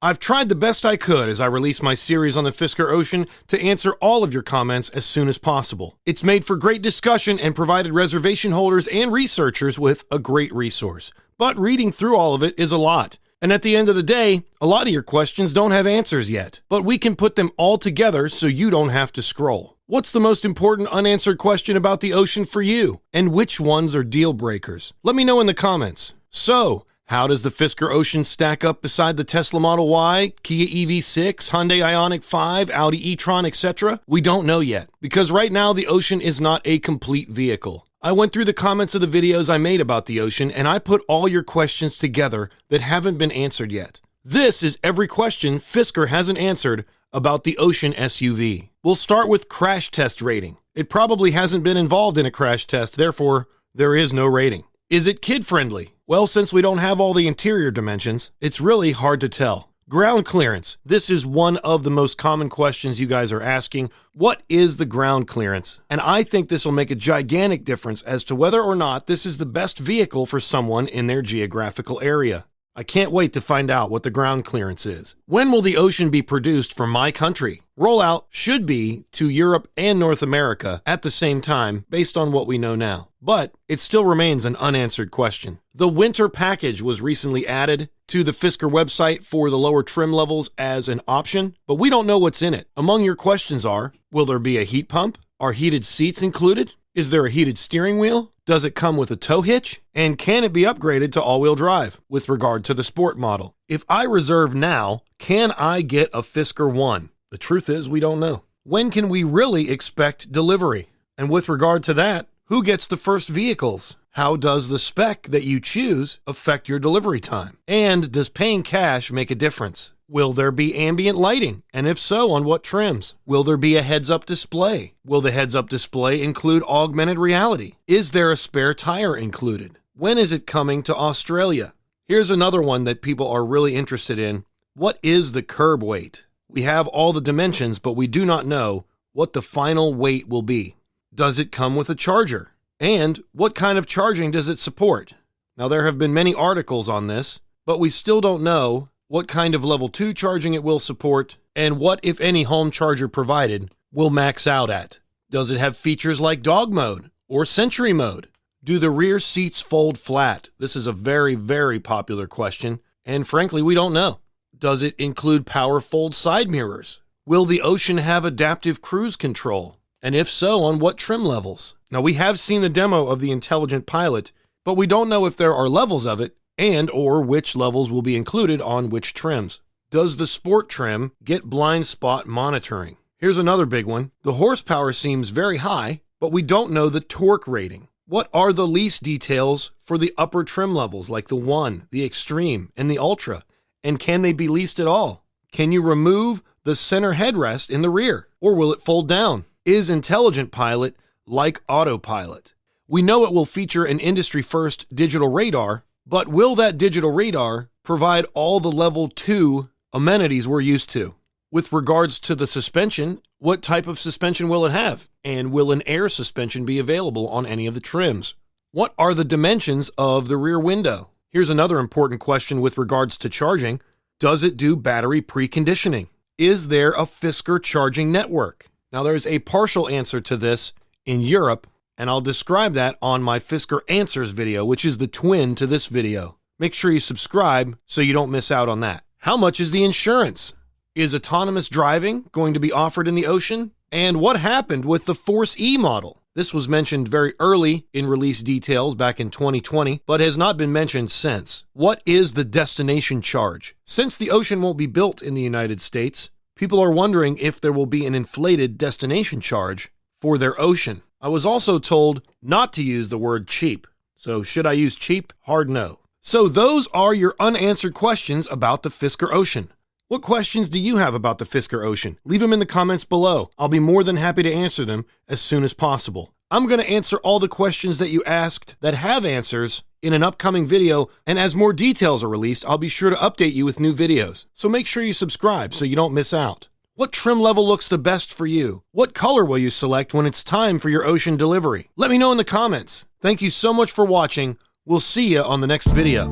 I've tried the best I could as I release my series on the Fisker Ocean to answer all of your comments as soon as possible. It's made for great discussion and provided reservation holders and researchers with a great resource. But reading through all of it is a lot. And at the end of the day, a lot of your questions don't have answers yet. But we can put them all together so you don't have to scroll. What's the most important unanswered question about the Ocean for you? And which ones are deal breakers? Let me know in the comments. So, how does the Fisker Ocean stack up beside the Tesla Model Y, Kia EV6, Hyundai Ioniq 5, Audi e-tron, etc.? We don't know yet, because right now the Ocean is not a complete vehicle. I went through the comments of the videos I made about the Ocean, and I put all your questions together that haven't been answered yet. This is every question Fisker hasn't answered about the Ocean SUV. We'll start with crash test rating. It probably hasn't been involved in a crash test, therefore, there is no rating. Is it kid-friendly? Well, since we don't have all the interior dimensions, it's really hard to tell. Ground clearance. This is one of the most common questions you guys are asking. What is the ground clearance? And I think this will make a gigantic difference as to whether or not this is the best vehicle for someone in their geographical area. I can't wait to find out what the ground clearance is. When will the Ocean be produced for my country? Rollout should be to Europe and North America at the same time, based on what we know now. But it still remains an unanswered question. The winter package was recently added to the Fisker website for the lower trim levels as an option, but we don't know what's in it. Among your questions are, will there be a heat pump? Are heated seats included? Is there a heated steering wheel? Does it come with a tow hitch? And can it be upgraded to all-wheel drive with regard to the Sport model? If I reserve now, can I get a Fisker One? The truth is, we don't know. When can we really expect delivery? And with regard to that, who gets the first vehicles? How does the spec that you choose affect your delivery time? And does paying cash make a difference? Will there be ambient lighting? And if so, on what trims? Will there be a heads-up display? Will the heads-up display include augmented reality? Is there a spare tire included? When is it coming to Australia? Here's another one that people are really interested in. What is the curb weight? We have all the dimensions, but we do not know what the final weight will be. Does it come with a charger? And what kind of charging does it support? Now, there have been many articles on this, but we still don't know what kind of level 2 charging it will support, and what, if any, home charger provided will max out at. Does it have features like dog mode or Sentry mode? Do the rear seats fold flat? This is a very, very popular question, and frankly, we don't know. Does it include power fold side mirrors? Will the Ocean have adaptive cruise control? And if so, on what trim levels? Now, we have seen the demo of the Intelligent Pilot, but we don't know if there are levels of it and or which levels will be included on which trims. Does the Sport trim get blind spot monitoring? Here's another big one. The horsepower seems very high, but we don't know the torque rating. What are the lease details for the upper trim levels like the One, the Extreme, and the Ultra? And can they be leased at all? Can you remove the center headrest in the rear, or will it fold down? Is Intelligent Pilot like Autopilot? We know it will feature an industry-first digital radar, but will that digital radar provide all the level 2 amenities we're used to? With regards to the suspension, what type of suspension will it have? And will an air suspension be available on any of the trims? What are the dimensions of the rear window? Here's another important question with regards to charging. Does it do battery preconditioning? Is there a Fisker charging network? Now, there's a partial answer to this in Europe, and I'll describe that on my Fisker Answers video, which is the twin to this video. Make sure you subscribe so you don't miss out on that. How much is the insurance? Is autonomous driving going to be offered in the Ocean? And what happened with the Force E model? This was mentioned very early in release details back in 2020, but has not been mentioned since. What is the destination charge? Since the Ocean won't be built in the United States, people are wondering if there will be an inflated destination charge for their Ocean. I was also told not to use the word cheap. So should I use cheap? Hard no. So those are your unanswered questions about the Fisker Ocean. What questions do you have about the Fisker Ocean? Leave them in the comments below. I'll be more than happy to answer them as soon as possible. I'm going to answer all the questions that you asked that have answers in an upcoming video, and as more details are released, I'll be sure to update you with new videos. So make sure you subscribe so you don't miss out. What trim level looks the best for you? What color will you select when it's time for your Ocean delivery? Let me know in the comments. Thank you so much for watching. We'll see you on the next video.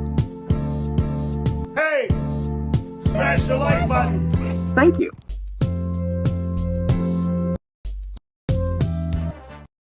Hey! smash the like button. Thank you.